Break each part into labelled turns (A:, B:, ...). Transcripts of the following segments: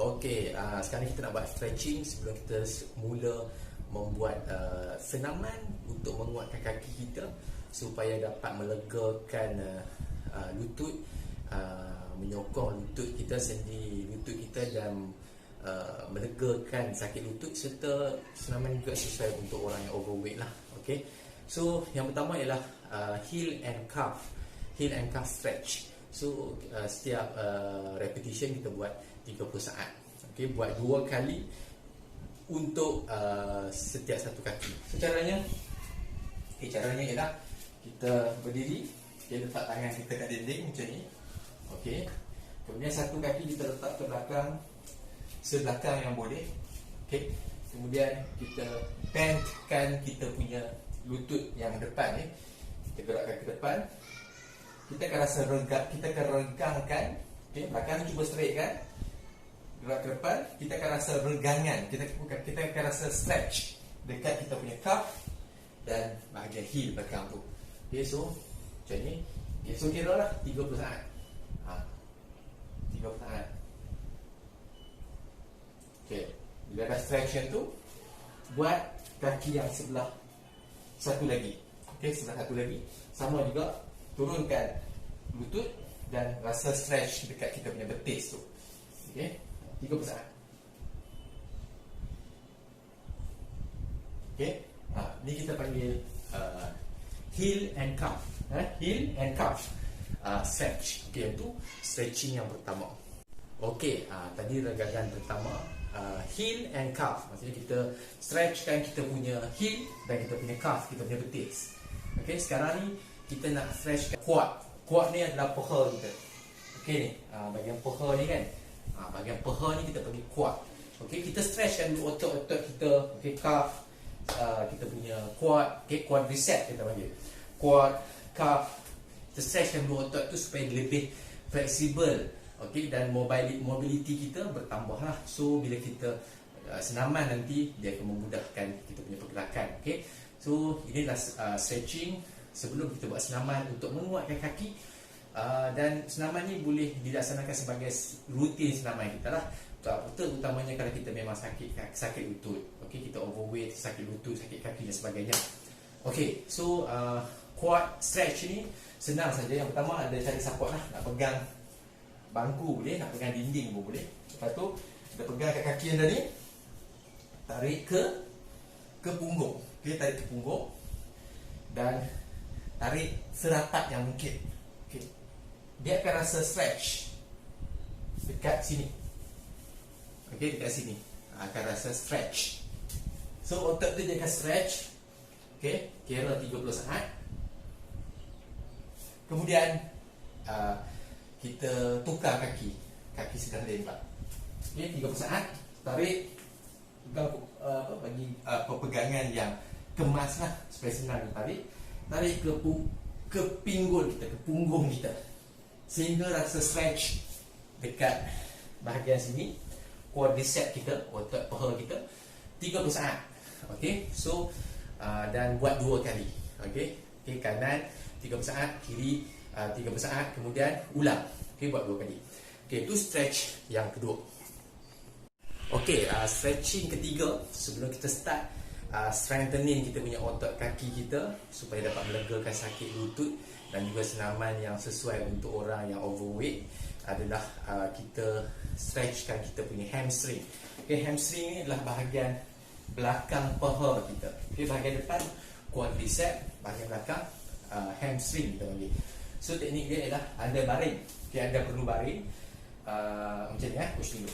A: Okey, sekarang kita nak buat stretching sebelum kita mula membuat senaman untuk menguatkan kaki kita supaya dapat melegakan lutut, menyokong lutut kita dan melegakan sakit lutut, serta senaman juga sesuai untuk orang yang overweight lah. Okey. So, yang pertama ialah heel and calf stretch. So, setiap repetition kita buat 30 saat. Okey, buat 2 kali untuk setiap satu kaki. So, caranya ialah kita berdiri, kita letak tangan kita kat dinding macam ni. Okey. Kemudian satu kaki kita letak ke belakang, sebelakang yang boleh. Okey. Kemudian kita bendkan kita punya lutut yang depan ni. Kita gerakkan ke depan. Kita akan rasa kita akan regangkan. Okey, belakang ni cuba straight kan. Gerak ke depan, kita akan rasa regangan. Kita akan rasa stretch dekat kita punya calf dan bahagian heel belakang tu. Okey, so macam ni. Okay, so kira lah 30 saat. 30 saat. Okey, bila dah stretch yang tu, buat kaki yang sebelah satu lagi. Okey, sebelah satu lagi. Sama juga, turunkan lutut dan rasa stretch dekat kita punya betis tu. Okey, 30 saat. Okey, ni kita panggil heel and calf. Heel and calf stretch. Okey, itu stretching yang pertama. Okey, tadi regangan pertama, heel and calf. Maksudnya kita stretchkan kita punya heel dan kita punya calf, kita punya betis. Okey, sekarang ni kita nak stretchkan quad. Quad ni adalah paha kita. Okey ni, bahagian paha ni kan. Bahagian paha ni kita panggil quad. Okey, kita stretchkan dulu otot-otot kita. Okey, calf, kita punya quad, quadricep kita panggil. Quad, calf. Kita stretchkan dulu otot tu supaya lebih fleksibel. Okey, dan mobility kita bertambah lah. So, bila kita senaman nanti, dia akan memudahkan kita punya pergerakan. Okey, so inilah stretching sebelum kita buat senaman untuk menguatkan kaki. Dan senaman ni boleh dilaksanakan sebagai rutin senaman kita lah. Terutamanya kalau kita memang sakit lutut. Okey, kita overweight, sakit lutut, sakit kaki dan sebagainya. Okey, so quad stretch ni senang saja. Yang pertama ada cari support lah. Nak pegang bangku boleh, nak pegang dinding pun boleh. Lepas tu kita pegang kat kaki yang tadi, tarik ke punggung. Okey, tarik ke punggung dan tarik serapat yang mungkin. Okey, dia akan rasa stretch dekat sini. Okey, dekat sini akan rasa stretch. So otot tu dia akan stretch. Okey, kira 30 saat. Kemudian kita tukar kaki sedang lain pula. Okey, 30 saat. Tarik, pegang bagi pegangan yang kemas lah supaya senang ditarik. Tarik ke pinggul kita, ke punggung kita, sehingga rasa stretch dekat bahagian sini, quadricep kita, otot paha kita. 30 saat. Okey, so dan buat 2 kali. Okey, kanan 30 saat, kiri 30 saat, kemudian ulang. Okey, buat 2 kali. Okey, itu stretch yang kedua. Okey, stretching ketiga sebelum kita start strengthening kita punya otot kaki kita supaya dapat melegakan sakit lutut dan juga senaman yang sesuai untuk orang yang overweight adalah kita stretchkan kita punya hamstring. Okey, hamstring ni adalah bahagian belakang paha kita. Okey, bahagian depan quadricep, bahagian belakang hamstring kita panggil. So teknik dia ialah anda baring. Okey, anda perlu baring macam ni, push dulu.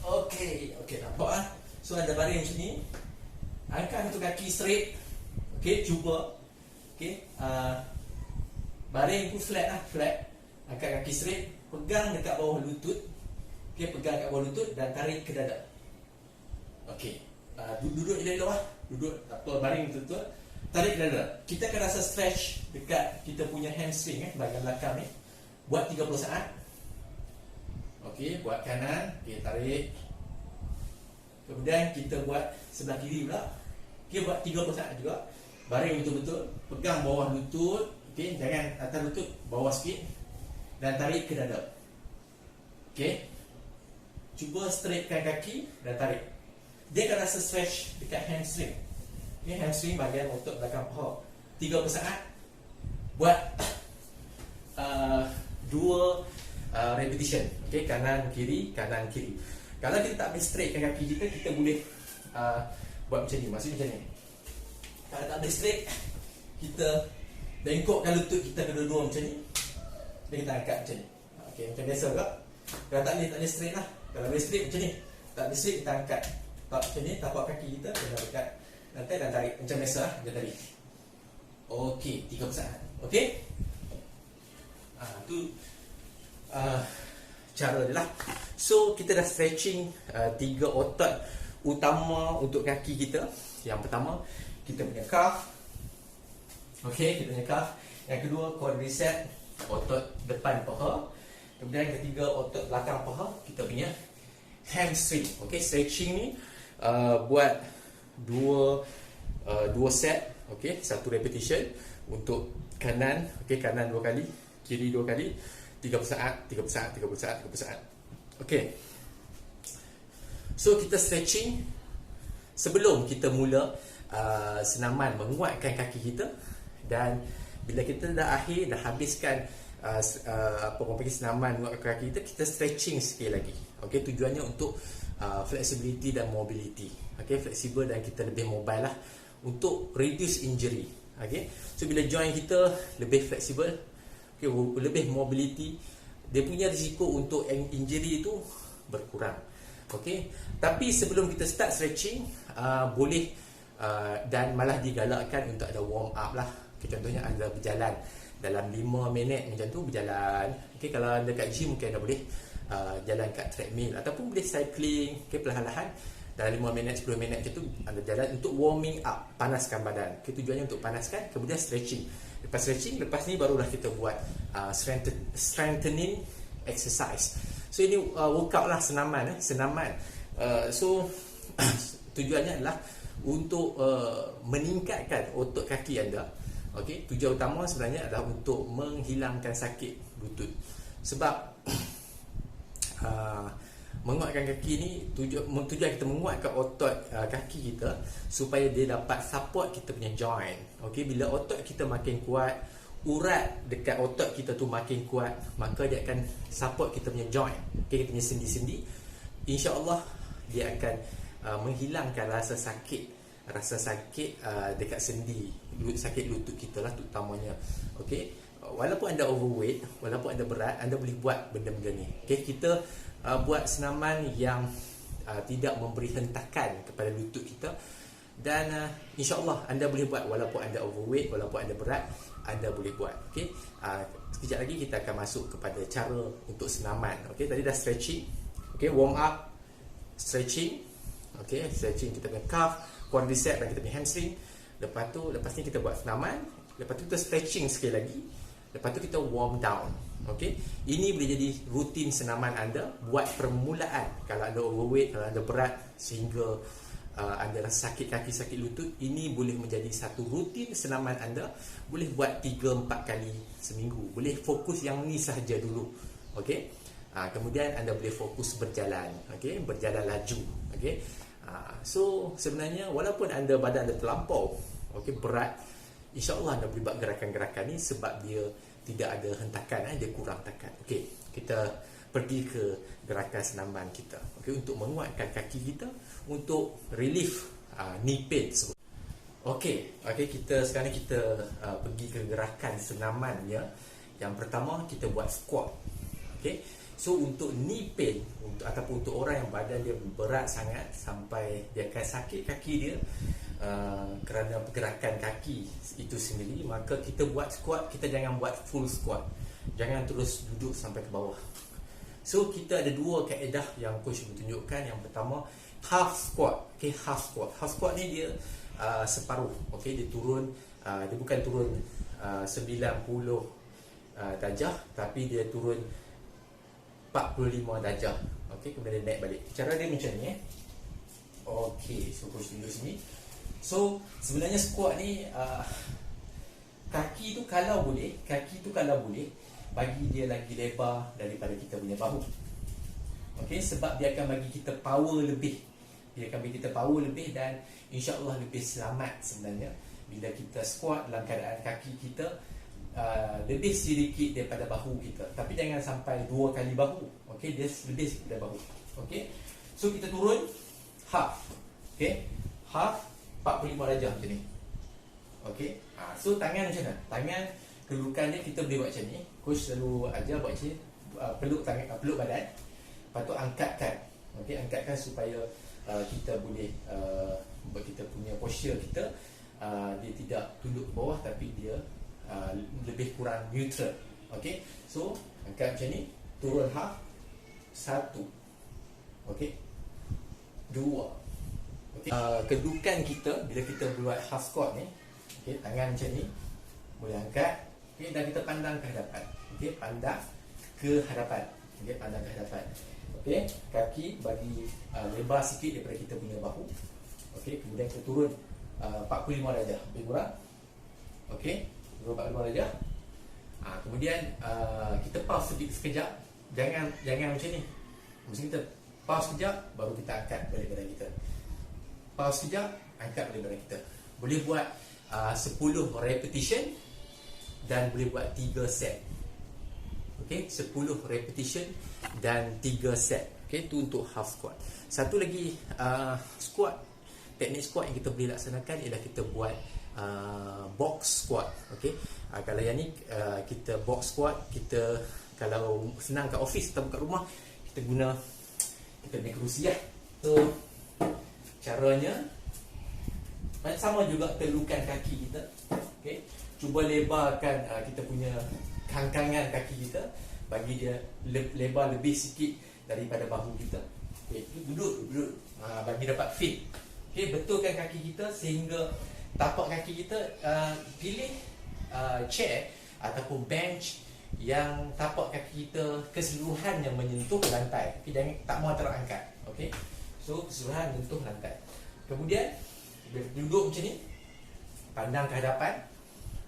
A: Okey, nampak So anda baring macam ni, angkat satu kaki straight. Okey, cuba. Okey, baring tu flat lah, flat. Angkat kaki straight, pegang dekat bawah lutut. Okey, pegang dekat bawah lutut dan tarik ke dada. Okey, duduk je elok lah. Duduk, tak apa, baring betul-betul. Tarik ke dada. Kita akan rasa stretch dekat kita punya hamstring, bahagian belakang ni. Buat 30 saat. Okey, buat kanan. Okey, tarik. Kemudian kita buat sebelah kiri pula. Okey, buat 30 saat juga. Baring betul-betul, pegang bawah lutut. Okey, jangan atas lutut, bawah sikit. Dan tarik ke dada. Okey. Cuba straightkan kaki dan tarik. Dia akan rasa stretch dekat hamstring. Okay, hamstring bahagian otot belakang paha. 3 per saat. Buat 2 repetition. Okey, kanan kiri, kanan kiri. Kalau kita tak boleh straightkan kaki kita, kita boleh buat macam ni. Maksudnya macam ni. Kalau tak boleh straight, kita bengkokkan lutut kita kedua-dua macam ni. Dan kita angkat macam ni. Okey, macam biasa ke? Kalau tak boleh straight lah. Kalau boleh straight macam ni. Tak boleh straight, kita angkat. Tak macam ni, tapak kaki kita kena dekat lantai dan tarik. Macam biasa lah, kita tarik. Okey, 3 per saat. Okey? Tu cara dia lah. So, kita dah stretching 3 otot utama untuk kaki kita. Yang pertama, kita punya calf. Okey, kita punya calf. Yang kedua, quadricep, otot depan paha. Kemudian yang ketiga, otot belakang paha, kita punya hamstring. Okey, stretching ni buat 2 set. Okey, 1 repetition untuk kanan. Okey, kanan 2 kali, kiri 2 kali, 3 per saat, 3 per saat, 3 per saat, 3 per saat. Okey. So, kita stretching sebelum kita mula senaman menguatkan kaki kita. Dan bila kita dah habiskan orang panggil senaman menguatkan kaki kita, kita stretching sekali lagi. Okey, tujuannya untuk flexibility dan mobility. Okey, fleksibel dan kita lebih mobile lah, untuk reduce injury. Okey, so bila joint kita lebih fleksibel, okey, lebih mobility, dia punya risiko untuk injury itu berkurang. Okey, tapi sebelum kita start stretching, boleh dan malah digalakkan untuk ada warm up lah. Okay, contohnya anda berjalan dalam 5 minit macam tu, berjalan. Okay, kalau dekat gym mungkin anda boleh jalan kat treadmill, ataupun boleh cycling, okay, perlahan-lahan dalam 5 minit, 10 minit macam tu anda jalan untuk warming up, panaskan badan. Okay, tujuannya untuk panaskan, kemudian stretching. Lepas stretching, lepas ni barulah kita buat strengthening exercise. So ini workout lah, senaman. So tujuannya adalah untuk meningkatkan otot kaki anda. Okey, tujuan utama sebenarnya adalah untuk menghilangkan sakit lutut. Sebab menguatkan kaki ni, tujuan kita menguatkan otot kaki kita supaya dia dapat support kita punya joint. Okey, bila otot kita makin kuat, urat dekat otot kita tu makin kuat, maka dia akan support kita punya joint. Okey, kita punya sendi-sendi. InsyaAllah dia akan menghilangkan rasa sakit dekat sendi, sakit lutut kita lah terutamanya. Okey, walaupun anda overweight, walaupun anda berat, anda boleh buat benda-benda ni. Okey, kita buat senaman yang tidak memberi hentakan kepada lutut kita. Dan insya-Allah anda boleh buat walaupun anda overweight, walaupun anda berat, anda boleh buat. Okey, sekejap lagi kita akan masuk kepada cara untuk senaman. Okey, tadi dah stretching. Okey, warm up, stretching. Okey, stretching kita punya calf, quadricep dan kita punya hamstring. Lepas ni kita buat senaman. Lepas tu kita stretching sekali lagi. Lepas tu kita warm down. Okey, ini boleh jadi rutin senaman anda buat permulaan. Kalau anda overweight, kalau anda berat sehingga anda rasa sakit kaki, sakit lutut, ini boleh menjadi satu rutin senaman anda. Boleh buat 3-4 kali seminggu. Boleh fokus yang ni sahaja dulu. Okey, kemudian anda boleh fokus berjalan. Okey, berjalan laju. Okey, so sebenarnya walaupun anda badan anda terlampau, okey, berat, insya-Allah anda boleh buat gerakan-gerakan ni sebab dia tidak ada hentakan, dia kurang tekan. Okey, kita pergi ke gerakan senaman kita. Okey, untuk menguatkan kaki kita, untuk relief knee pain. Okey, sekarang kita pergi ke gerakan senamannya. Yang pertama kita buat squat. Okey, so untuk knee pain, ataupun untuk orang yang badan dia berat sangat sampai dia akan sakit kaki dia kerana pergerakan kaki itu sendiri, maka kita buat squat. Kita jangan buat full squat, jangan terus duduk sampai ke bawah. So kita ada 2 kaedah yang coach tunjukkan. Yang pertama, half squat. Okay, half squat ni dia separuh. Okay, dia turun, dia bukan turun 90 darjah, tapi dia turun 45 darjah. Okey, kemudian dia naik balik. Cara dia macam ni. Okey, so coach tunjuk sini. So sebenarnya squat ni kaki tu kalau boleh bagi dia lagi lebar daripada kita punya bahu. Okey, sebab dia akan bagi kita power lebih. Dia akan bagi kita power lebih dan insya-Allah lebih selamat sebenarnya bila kita squat dalam keadaan kaki kita lebih sedikit daripada bahu kita. Tapi jangan sampai 2 kali bahu. Okey, dia lebih daripada bahu. Okey. So kita turun half. Okey. Half 45 darjah macam ni. Okey. So tangan macam mana? Tangan kedudukan dia kita boleh buat macam ni. Coach selalu ajar buat macam ni. Peluk tangan, peluk badan. Lepas tu angkatkan. Okey, angkatkan supaya kita boleh kita punya posture kita dia tidak tunduk ke bawah tapi dia lebih kurang neutral. Okey. So angkat macam ni, turun half. 1. Okey. 2. Okey. Kedudukan kita bila kita buat half squat ni, okey, tangan macam ni boleh angkat, okey, dan kita pandang ke hadapan. Okey, pandang ke hadapan. Okey, pandang ke hadapan. Okey, kaki bagi lebar sikit daripada kita punya bahu. Okey, kemudian kita turun 45 darjah, lebih kurang. Okey, turun 45 darjah. Kemudian kita pause sekejap. Jangan macam ni. Mesti kita pause sekejap baru kita angkat balik badan kita. Pause sekejap, angkat balik badan kita. Boleh buat 10 repetition dan boleh buat 3 set. Okey, 10 repetition dan 3 set. Okey, tu untuk half squat. Satu lagi squat, teknik squat yang kita boleh laksanakan ialah kita buat box squat. Okey. Kalau yang ni kita box squat, kita kalau senang kat office atau kat rumah, kita guna kita punya kerusi lah. So caranya sama juga telukan kaki kita. Okey. Cuba lebarkan kita punya kangkangan kaki kita, bagi dia lebar lebih sikit daripada bahu kita. Okey, duduk bagi dapat fit. Okey, betulkan kaki kita sehingga tapak kaki kita pilih chair ataupun bench yang tapak kaki kita keseluruhannya menyentuh lantai. Okey, jangan tak mahu terangkat. Okey. So keseluruhan menyentuh lantai. Kemudian duduk macam ni, pandang ke hadapan.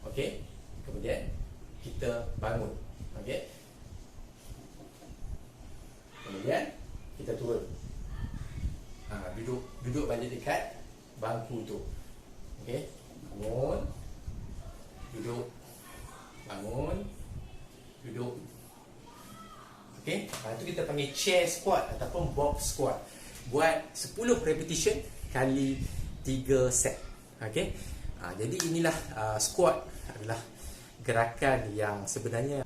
A: Okey. Kemudian kita bangun. Okey. Kemudian kita turun. Duduk balik dekat bangku tu. Okey. Bangun. Duduk. Bangun. Duduk. Okey. Itu kita panggil chair squat ataupun box squat. Buat 10 repetition kali 3 set. Okey. Jadi inilah squat adalah gerakan yang sebenarnya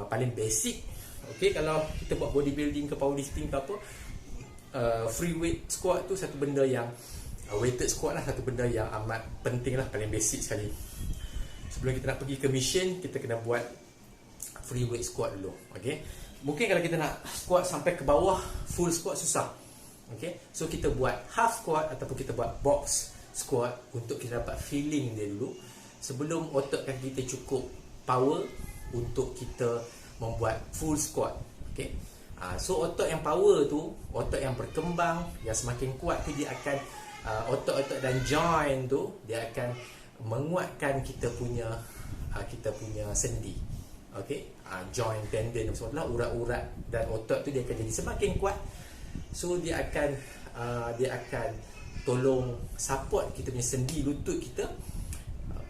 A: paling basic. Okey, kalau kita buat bodybuilding ke powerlifting ke apa, free weight squat tu satu benda yang weighted squat lah, satu benda yang amat penting lah, paling basic sekali. Sebelum kita nak pergi ke mission, kita kena buat free weight squat dulu. Okey. Mungkin kalau kita nak squat sampai ke bawah full squat susah. Okey. So kita buat half squat ataupun kita buat box squat untuk kita dapat feeling dia dulu sebelum otot kaki kita cukup power untuk kita membuat full squat. Okey. So otot yang power tu, otot yang berkembang, yang semakin kuat tu, dia akan otot-otot dan joint tu dia akan menguatkan kita punya sendi. Okey. Joint, tendon semua, urat-urat dan otot tu dia akan jadi semakin kuat. So dia akan tolong support kita punya sendi lutut kita.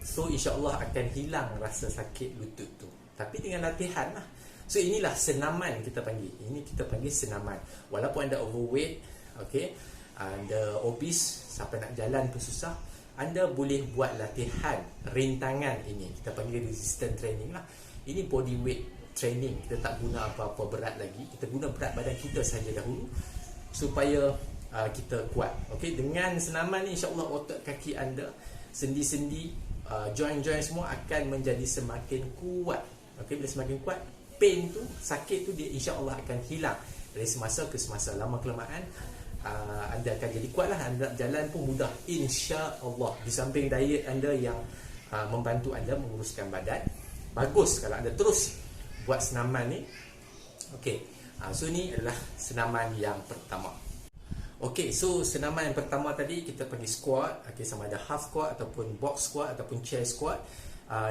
A: So insya-Allah akan hilang rasa sakit lutut tu. Tapi dengan latihan lah. So inilah senaman kita panggil. Ini kita panggil senaman. Walaupun anda overweight, okey, anda obese, sampai nak jalan pun susah, anda boleh buat latihan rintangan ini. Kita panggil resistance training lah. Ini body weight training. Kita tak guna apa-apa berat lagi. Kita guna berat badan kita saja dahulu supaya kita kuat. Okey, dengan senaman ni insya-Allah otot kaki anda, sendi-sendi, joint-joint semua akan menjadi semakin kuat. Okey, bila semakin kuat, pain tu, sakit tu dia insya-Allah akan hilang dari semasa ke semasa. Lama kelamaan anda akan jadi kuat lah. Anda jalan pun mudah insya-Allah. Di samping diet anda yang membantu anda menguruskan badan, bagus kalau anda terus buat senaman ni. Okey. So ni adalah senaman yang pertama. Okey, so senaman yang pertama tadi kita panggil squat. Okey, sama ada half squat ataupun box squat ataupun chair squat.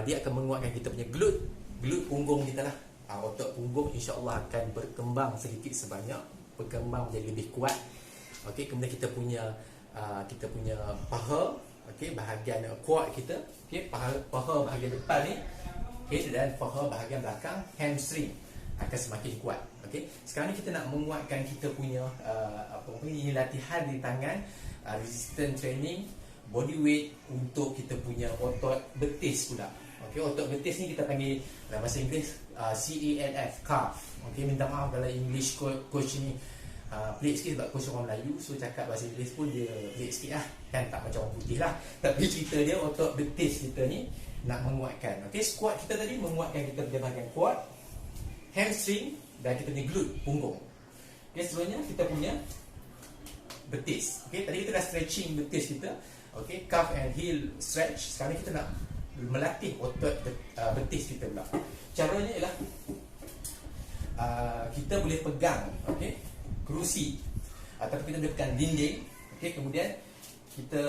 A: Dia akan menguatkan kita punya glute punggung kita lah. Otot punggung insya-Allah akan berkembang sedikit sebanyak. berkembang menjadi lebih kuat. Okey, kemudian kita punya paha, okey, bahagian quad kita, okey, paha bahagian depan ni, okey, dan paha bahagian belakang hamstring akan semakin kuat. Okey, sekarang ni kita nak menguatkan kita punya ini latihan di tangan, resistance training, body weight untuk kita punya otot betis pula. Okey, otot betis ni kita panggil dalam bahasa Inggeris CALF, calf. Okey, minta maaf kalau English coach ni pelik sikit sebab coach orang Melayu, so cakap bahasa Inggeris pun dia pelik sikit lah, kan, tak macam orang putih lah. Tapi cerita dia otot betis kita ni nak menguatkan. Okey, squat kita tadi menguatkan kita punya bahagian quad, hamstring dan kita punya glute, punggung. Okey, seterusnya kita punya betis. Okey, tadi kita dah stretching betis kita. Okey, calf and heel stretch. Sekarang kita nak melatih otot betis kita pula. Caranya ialah kita boleh pegang, okey, kerusi ataupun kita boleh pegang dinding. Okey, kemudian kita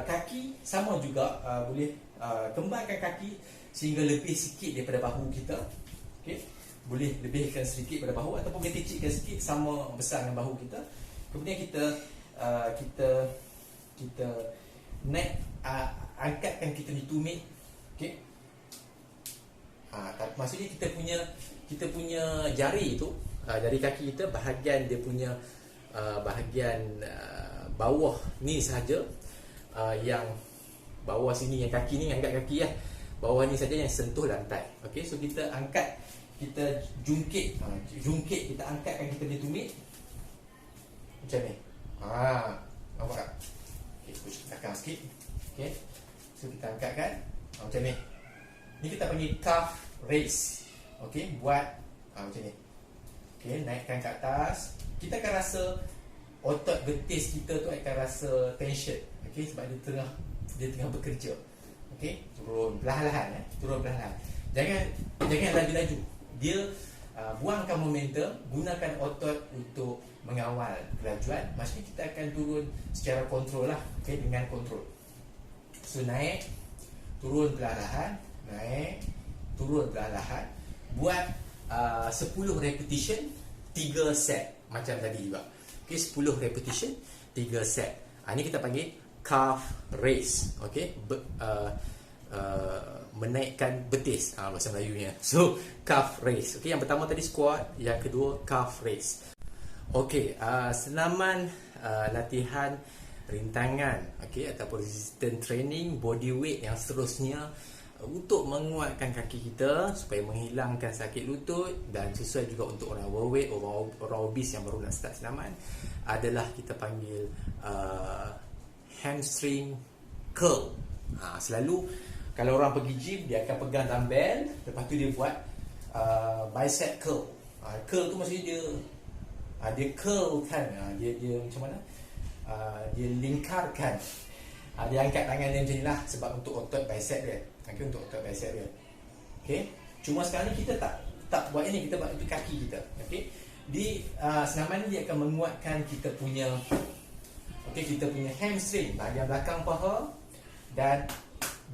A: kaki sama juga boleh kembangkan kaki sehingga lebih sikit daripada bahu kita. Okey, boleh lebihkan sedikit pada bahu ataupun boleh kecilkan sikit sama besar dengan bahu kita. Kemudian kita naik, angkatkan kita di tumit. Okey, maksudnya kita punya jari tu, jari kaki kita, bahagian dia punya bahagian bawah ni sahaja, yang bawah sini, yang kaki ni, angkat kaki lah, bawah ni saja yang sentuh lantai. Okey, so kita angkat, kita jungkit, kita angkatkan kita di tumit macam ni. Nampak tak? Okey, push ke belakang sikit. Okey, so kita angkatkan macam ni. Ni kita panggil calf raise. Okey, buat macam ni. Okey, naikkan ke atas. Kita akan rasa otot betis kita tu akan rasa tension. Okey, sebab dia tengah bekerja. Okey, turun perlahan-lahan, turun perlahan. Jangan laju-laju. Dia buangkan momentum, gunakan otot untuk mengawal kelajuan. Maksudnya kita akan turun secara kontrol lah. Okey, dengan kontrol. So naik, turun perlahan, naik, turun perlahan. Buat 10 repetition, 3 set macam tadi juga. Okey, 10 repetition, 3 set. Ini kita panggil calf raise. Okey, menaikkan betis bahasa Melayunya. So calf raise. Okey, yang pertama tadi squat, yang kedua calf raise. Okey, senaman latihan rintangan, okey, ataupun resistance training, body weight yang seterusnya untuk menguatkan kaki kita supaya menghilangkan sakit lutut dan sesuai juga untuk orang overweight, orang obese yang baru nak start senaman, adalah kita panggil hamstring curl. Selalu kalau orang pergi gym, dia akan pegang dumbbell, lepas tu dia buat bicep curl. Curl tu maksudnya dia curl kan, dia macam mana, dia lingkarkan, dia angkat tangan dia macam ni lah, sebab untuk otot bicep dia. Okay, untuk otot bicep dia. Okay, cuma sekarang ni kita tak buat ini, kita buat untuk kaki kita. Okay, di senaman ni dia akan menguatkan kita punya hamstring, bahagian belakang paha, dan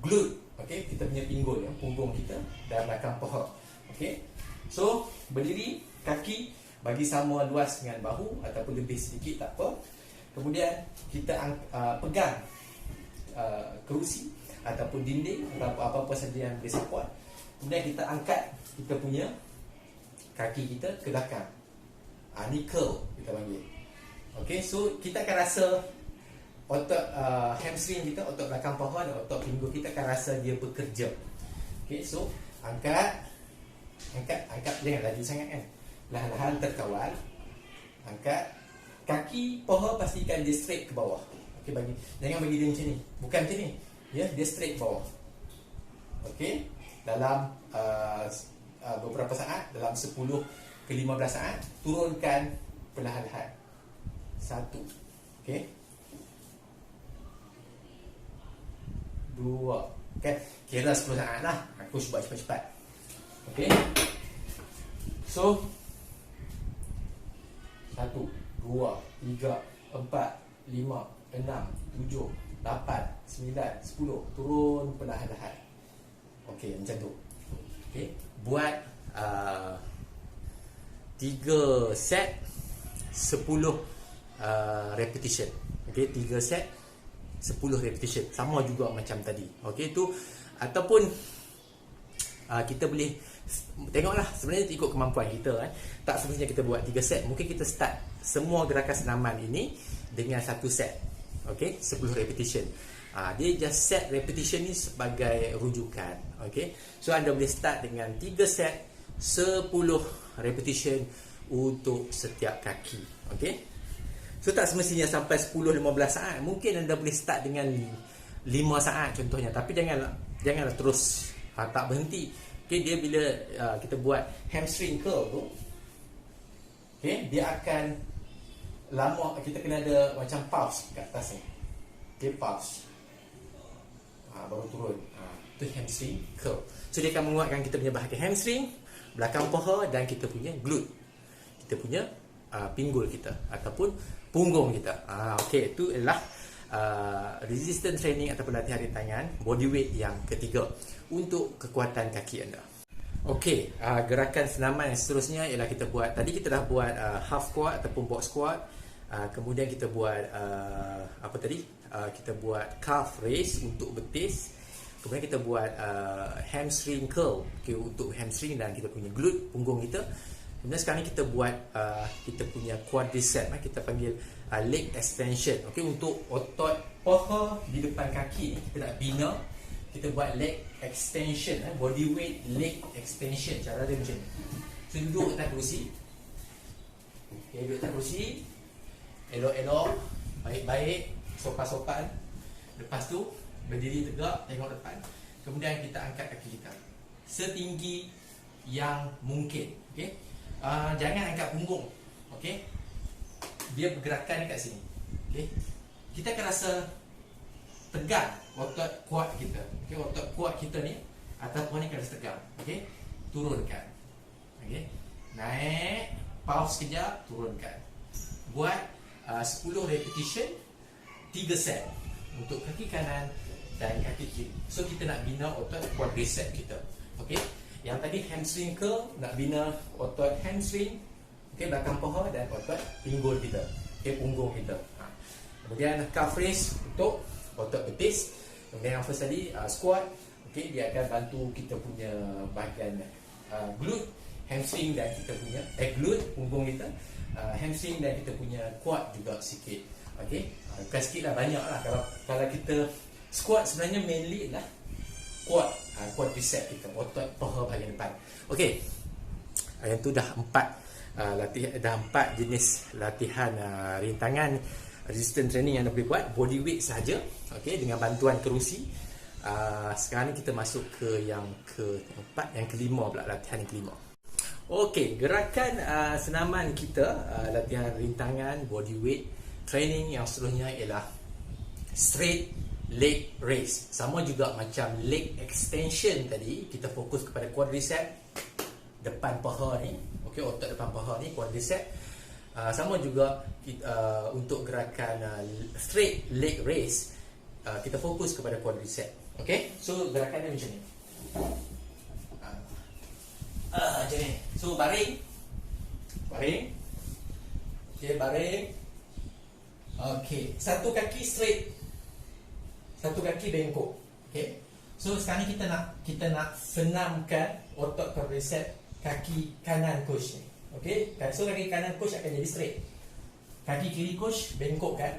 A: glute. Okay, kita punya pinggul, punggung kita dan belakang paha. Okay, so berdiri, kaki bagi sama luas dengan bahu ataupun lebih sedikit tak apa. Kemudian kita pegang kerusi ataupun dinding atau apa-apa saja yang boleh support. Kemudian kita angkat kita punya kaki kita ke belakang. Ni curl kita panggil. Okay, so kita akan rasa otot hamstring kita, otot belakang paha dan otot pinggul kita akan rasa dia bekerja. Okay, so angkat, jangan laju sangat kan. Perlahan-lahan terkawal. Angkat kaki paha, pastikan dia straight ke bawah. Okay, jangan bagi dia macam ni. Bukan macam ni. Dia straight ke bawah. Okay, dalam beberapa saat, dalam 10 ke 15 saat, turunkan perlahan-lahan. 1. Okay, 2. Okay, kira 10 saat lah. Aku buat cepat-cepat. Okay, so 1, 2, 3, 4, 5, 6, 7, 8, 9, 10. Turun perlahan-lahan. Okey, macam tu. Okey, buat 3 set repetition. Okey, 3 set 10 repetition, sama juga macam tadi. Okey, tu ataupun kita boleh tengoklah sebenarnya ikut kemampuan kita tak semestinya kita buat 3 set. Mungkin kita start semua gerakan senaman ini dengan 1 set. Okey, 10 repetition. Dia just set repetition ni sebagai rujukan. Okey, so anda boleh start dengan 3 set 10 repetition untuk setiap kaki. Okey, so tak semestinya sampai 10-15 saat. Mungkin anda boleh start dengan 5 saat contohnya, tapi janganlah terus tak berhenti. Okey, dia bila kita buat hamstring curl tu, okey, dia akan lama, kita kena ada macam pause kat atas ni. Okey, pause. Baru turun. Itu hamstring curl. So dia akan menguatkan kita punya bahagian hamstring, belakang paha dan kita punya glute. Kita punya pinggul kita ataupun punggung kita. Okey, itu adalah resistance training ataupun latihan rintangan body weight yang ketiga untuk kekuatan kaki anda. Okey, gerakan senaman yang seterusnya ialah kita buat, tadi kita dah buat half squat ataupun box squat. Kemudian kita buat kita buat calf raise untuk betis. Kemudian kita buat hamstring curl, okay, untuk hamstring dan kita punya glute, punggung kita. Kemudian sekarang ni kita buat kita punya quadricep, kita panggil leg extension. Okay, untuk otot paha di depan kaki ni kita nak bina, kita buat leg extension, body weight leg extension. Cara dia macam ni. So duduk atas kerusi. Okay, duduk atas kerusi, elok-elok, baik-baik, sopan-sopan. Lepas tu berdiri tegak, tengok depan. Kemudian kita angkat kaki kita setinggi yang mungkin. Okey, jangan angkat punggung. Okey, dia pergerakan dekat sini. Okey, kita akan rasa tegang otot kuat kita. Okey, otot kuat kita ni ataupun ni akan rasa tegang. Okey, turunkan. Okey, naik, pause sekejap, turunkan. Buat 10 repetition, 3 set untuk kaki kanan dan kaki kiri. So kita nak bina otot quadricep kita. Okey, yang tadi hamstring curl, nak bina otot hamstring, okey, belakang paha dan otot pinggul kita, okey, punggung kita. Kemudian calf raise untuk otot betis. Kemudian yang first tadi squat, okey, dia akan bantu kita punya bahagian glute, hamstring dan kita punya glute, punggung kita, hamstring dan kita punya quad juga sikit. Okey, bukan sikit lah, banyak lah. Kalau kita squat sebenarnya mainly lah quad, quadricep kita, otot paha bahagian depan. Okey, yang tu dah 4 jenis latihan rintangan resistance training yang anda boleh buat, body weight sahaja. Okey, dengan bantuan kerusi. Sekarang ni kita masuk ke yang keempat, yang kelima pula, latihan yang kelima. Okey, gerakan senaman kita, latihan rintangan body weight training yang seterusnya ialah straight leg raise. Sama juga macam leg extension tadi, kita fokus kepada quadricep depan paha ni. Okey, otot depan paha ni quadricep. Sama juga untuk gerakan straight leg raise, kita fokus kepada quadricep. Okey, so gerakan dia macam ni. Macam ni. So baring. Okey, baring. Okey, satu kaki straight, satu kaki bengkok. Okey, so sekarang ni kita nak senamkan otot quadricep kaki kanan coach ni. Okey, so kaki kanan coach akan jadi straight, kaki kiri coach bengkok kan.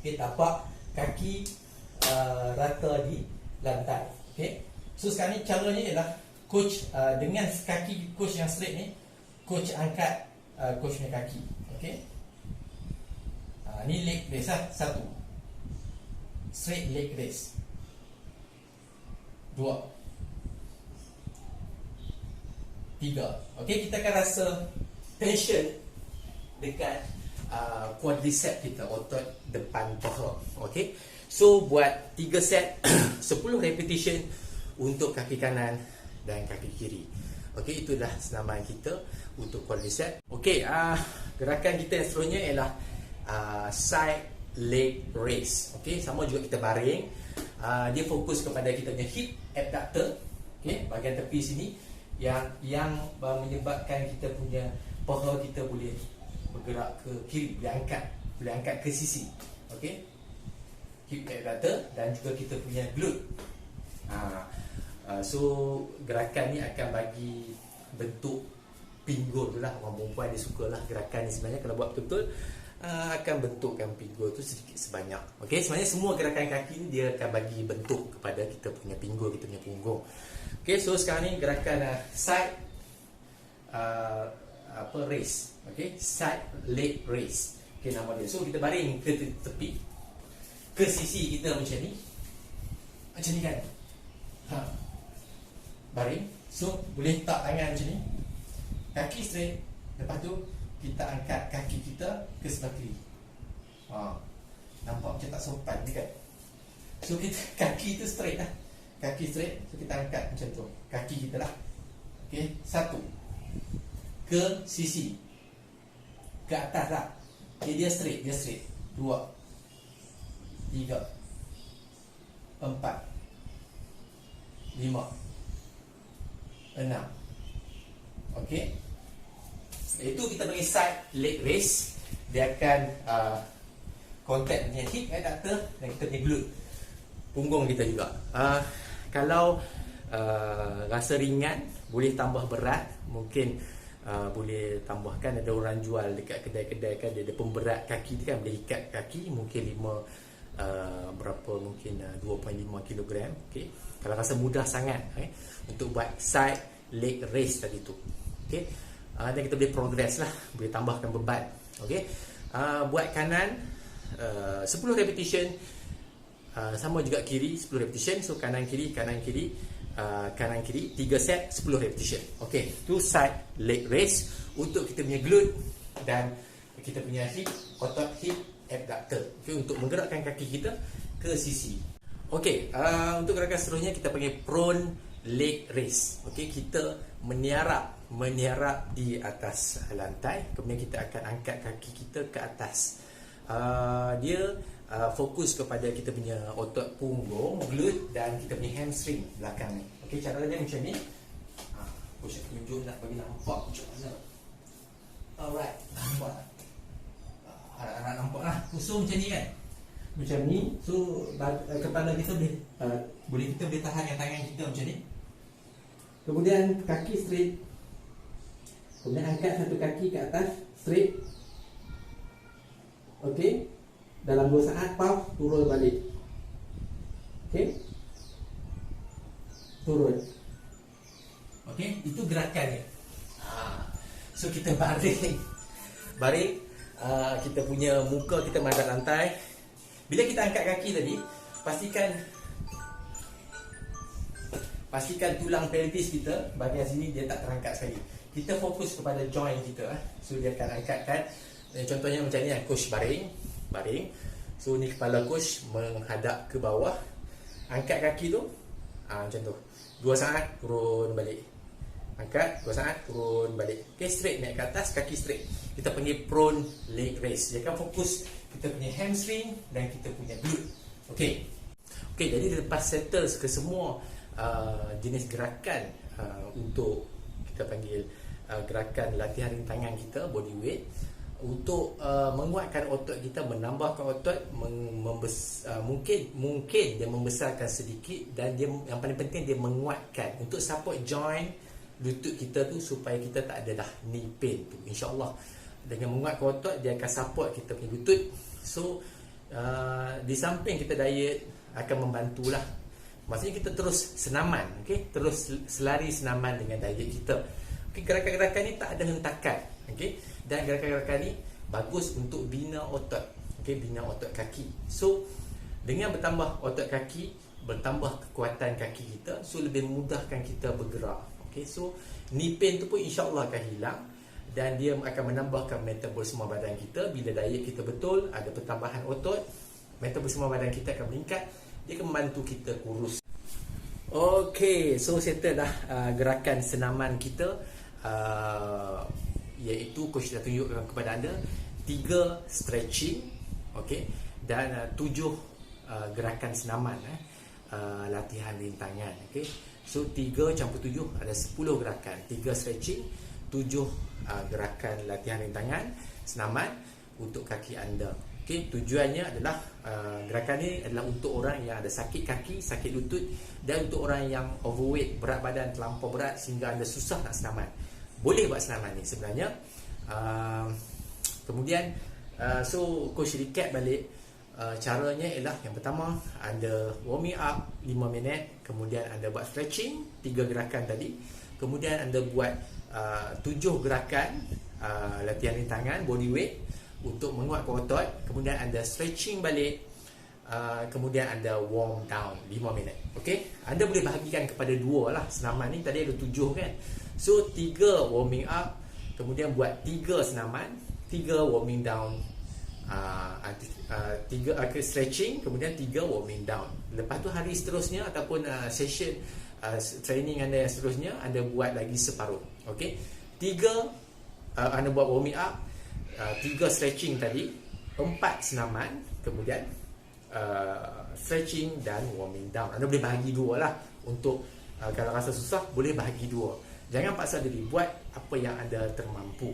A: Okey, tapak kaki rata di lantai. Okey, so sekarang ni caranya ialah coach dengan kaki coach yang straight ni, coach angkat coach punya kaki. Okey, ni leg raise lah. 1 straight leg raise, 2, 3. Okey, kita akan rasa tension dekat quadricep kita, otot depan paha. Okey, so buat 3 set 10 repetition untuk kaki kanan dan kaki kiri. Okey, itu dah senaman kita untuk quadricep. Okey, gerakan kita yang seterusnya ialah side leg raise. Okey, sama juga kita baring. Dia fokus kepada kita punya hip abductor, okey, bahagian tepi sini yang menyebabkan kita punya paha kita boleh bergerak ke kiri, boleh angkat ke sisi. Okey, hip abductor dan juga kita punya glute. So gerakan ni akan bagi bentuk pinggul tu lah. Orang perempuan dia sukalah gerakan ni sebenarnya. Kalau buat betul-betul akan bentukkan pinggul tu sedikit sebanyak. Okey, sebenarnya semua gerakan kaki ni dia akan bagi bentuk kepada kita punya pinggul, kita punya punggung. Okey, so sekarang ni gerakan side raise. Okey, side leg raise. Okey, nama dia. So kita baring ke tepi, ke sisi kita macam ni. Macam ni kan. Baring. So boleh letak tangan macam ni, kaki straight. Lepas tu kita angkat kaki kita ke sebelah kiri. Nampak macam tak sopan ni kan. So kita, kaki tu straight lah. Kaki straight. So kita angkat macam tu kaki kita lah. Okay, satu, ke sisi, ke atas lah. Okay, dia straight. Dua, tiga, empat, lima, enam. Okey, itu kita panggil side leg raise. Dia akan contact dengan hip abductor dan kita punya glute, punggung kita juga. Kalau rasa ringan, boleh tambah berat. Mungkin boleh tambahkan, ada orang jual dekat kedai-kedai kan, dia ada pemberat kaki tu kan, boleh ikat kaki mungkin 2.5 kilogram. Okay, kalau rasa mudah sangat untuk buat side leg raise tadi tu. Okay, dan kita boleh progress lah, boleh tambahkan beban. Okay, buat kanan 10 repetition, sama juga kiri 10 repetition. So kanan kiri, kanan kiri, 3 set 10 repetition. Okay, tu side leg raise untuk kita punya glute dan kita punya hip, otot hip abductor. Okay, untuk menggerakkan kaki kita ke sisi. Okay, untuk gerakan seterusnya kita panggil prone leg raise. Okay, kita meniarap di atas lantai, kemudian kita akan angkat kaki kita ke atas. Dia fokus kepada kita punya otot punggung, glute dan kita punya hamstring belakang ni. Okey, cara dia macam ni. Aku nak tunjuk nak bagi nampak macam mana. Alright, nampak. Harap nampak lah. So macam ni kan. Macam ni. So kepala kita boleh kita boleh tahan dengan tangan kita macam ni. Kemudian kaki straight. Kemudian angkat satu kaki ke atas straight. Okey. Dalam 2 saat, turun balik. Okey, turun. Okey, itu gerakannya. So kita baring, kita punya muka kita menghadap lantai. Bila kita angkat kaki tadi, pastikan tulang pelvis kita bahagian sini dia tak terangkat sekali. Kita fokus kepada joint kita. So dia akan angkatkan. Contohnya macam ni, coach baring. So ni kepala coach menghadap ke bawah. Angkat kaki tu macam tu, 2 saat turun balik. Angkat 2 saat turun balik. Okay, straight naik ke atas, kaki straight. Kita panggil prone leg raise. Dia akan fokus kita punya hamstring dan kita punya glute. Okay, jadi lepas settle ke semua jenis gerakan untuk kita panggil gerakan latihan rintangan kita, body weight, untuk menguatkan otot kita, menambahkan otot, mungkin dia membesarkan sedikit, dan dia yang paling penting dia menguatkan untuk support joint lutut kita tu supaya kita tak ada dah knee pain tu. InsyaAllah dengan menguatkan otot dia akan support kita punya lutut. So di samping kita diet akan membantulah. Maksudnya kita terus senaman, okay? Terus selari senaman dengan diet kita. Okay, gerakan-gerakan ni tak ada hentakan, okay? Dan gerakan-gerakan ni bagus untuk bina otot, okay? Bina otot kaki. So dengan bertambah otot kaki, bertambah kekuatan kaki kita, so lebih mudahkan kita bergerak. Okay, so knee pain tu pun insyaAllah akan hilang, dan dia akan menambahkan metabolisme badan kita. Bila diet kita betul, ada pertambahan otot, metabolisme badan kita akan meningkat. Dia akan membantu kita kurus. Okay, so settle dah gerakan senaman kita, iaitu coach dah tunjukkan kepada anda 3 stretching, okay, dan 7 gerakan senaman, latihan rintangan. Okay, so 3 campur 7 ada 10 gerakan, 3 stretching, gerakan latihan rintangan senaman untuk kaki anda. Okey, tujuannya adalah gerakan ni adalah untuk orang yang ada sakit kaki, sakit lutut, dan untuk orang yang overweight, berat badan terlampau berat sehingga anda susah nak senaman. Boleh buat senaman ni sebenarnya. Kemudian so coach recap balik. Caranya ialah yang pertama, anda warming up 5 minit, kemudian anda buat stretching 3 gerakan tadi, kemudian anda buat 7 gerakan latihan rintangan body weight untuk menguatkan otot, kemudian anda stretching balik, kemudian anda warm down 5 minit. Okey, anda boleh bahagikan kepada 2 lah. Senaman ni tadi ada 7 kan, so 3 warming up, kemudian buat 3 senaman, 3 warming down, 3 stretching, kemudian 3 warming down. Lepas tu hari seterusnya ataupun session training anda yang seterusnya, anda buat lagi separuh. Okey, 3 anda buat warming up, 3 stretching tadi, 4 senaman, kemudian stretching dan warming down. Anda boleh bahagi 2 lah. Untuk kalau rasa susah, boleh bahagi 2. Jangan paksa diri, buat apa yang anda termampu.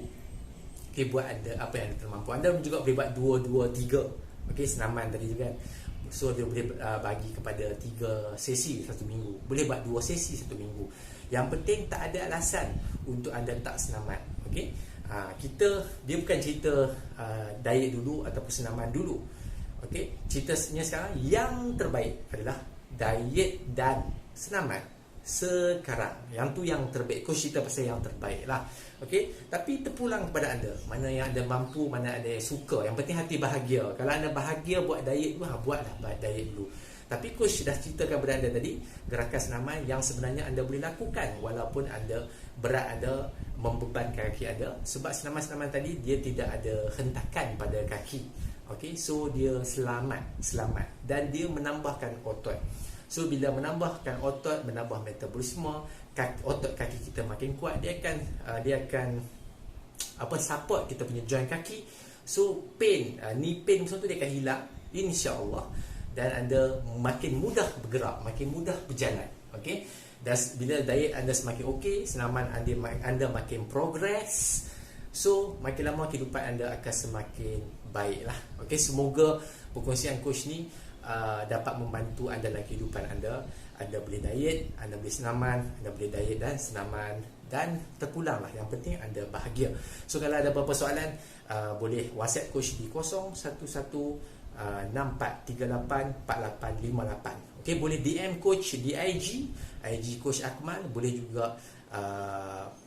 A: Okay, buat apa yang anda termampu. Anda juga boleh buat 2, 2, 3. Okay, senaman tadi juga kan. So dia boleh bagi kepada 3 sesi 1 minggu. Boleh buat 2 sesi 1 minggu. Yang penting tak ada alasan untuk anda tak senaman. Okay, dia bukan cerita diet dulu ataupun senaman dulu. Okey, ceritanya sekarang yang terbaik adalah diet dan senaman sekarang. Yang tu yang terbaik. Coach cerita pasal yang terbaik lah. Okey, tapi terpulang kepada anda, mana yang anda mampu, mana anda yang suka. Yang penting hati bahagia. Kalau anda bahagia buat diet tu, buatlah diet dulu. Tapi coach dah ceritakan kepada anda tadi gerakan senaman yang sebenarnya anda boleh lakukan walaupun berat anda membebankan kaki anda. Sebab senaman-senaman tadi dia tidak ada hentakan pada kaki. Okey, so dia selamat dan dia menambahkan otot. So bila menambahkan otot, menambah metabolisme, otot kaki kita makin kuat, dia akan support kita punya joint kaki. So pain, knee pain tu dia akan hilang insya-Allah, dan anda makin mudah bergerak, makin mudah berjalan. Okey, dan bila diet anda semakin okey, senaman anda makin progress, so makin lama kehidupan anda akan semakin baiklah. Okey, semoga perkongsian coach ni dapat membantu anda dalam kehidupan anda. Anda boleh diet, anda boleh senaman, anda boleh diet dan senaman, dan terpulanglah. Yang penting anda bahagia. So kalau ada apa-apa soalan, boleh WhatsApp coach di 0164384858. Okey, boleh DM coach di IG coach Akmal, boleh juga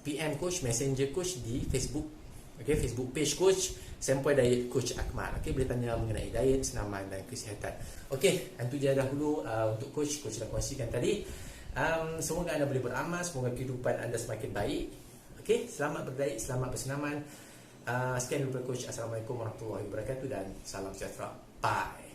A: PM coach, messenger coach di Facebook. Okey, Facebook page coach Sempoi Diet Coach Akmal. Okey, boleh tanya mengenai diet, senaman dan kesihatan. Okey, itu je dahulu untuk coach dah kongsikan tadi. Semoga anda boleh beramal, semoga kehidupan anda semakin baik. Okey, selamat berdiet, selamat bersenaman. Sekian daripada coach. Assalamualaikum warahmatullahi wabarakatuh dan salam sejahtera. Bye.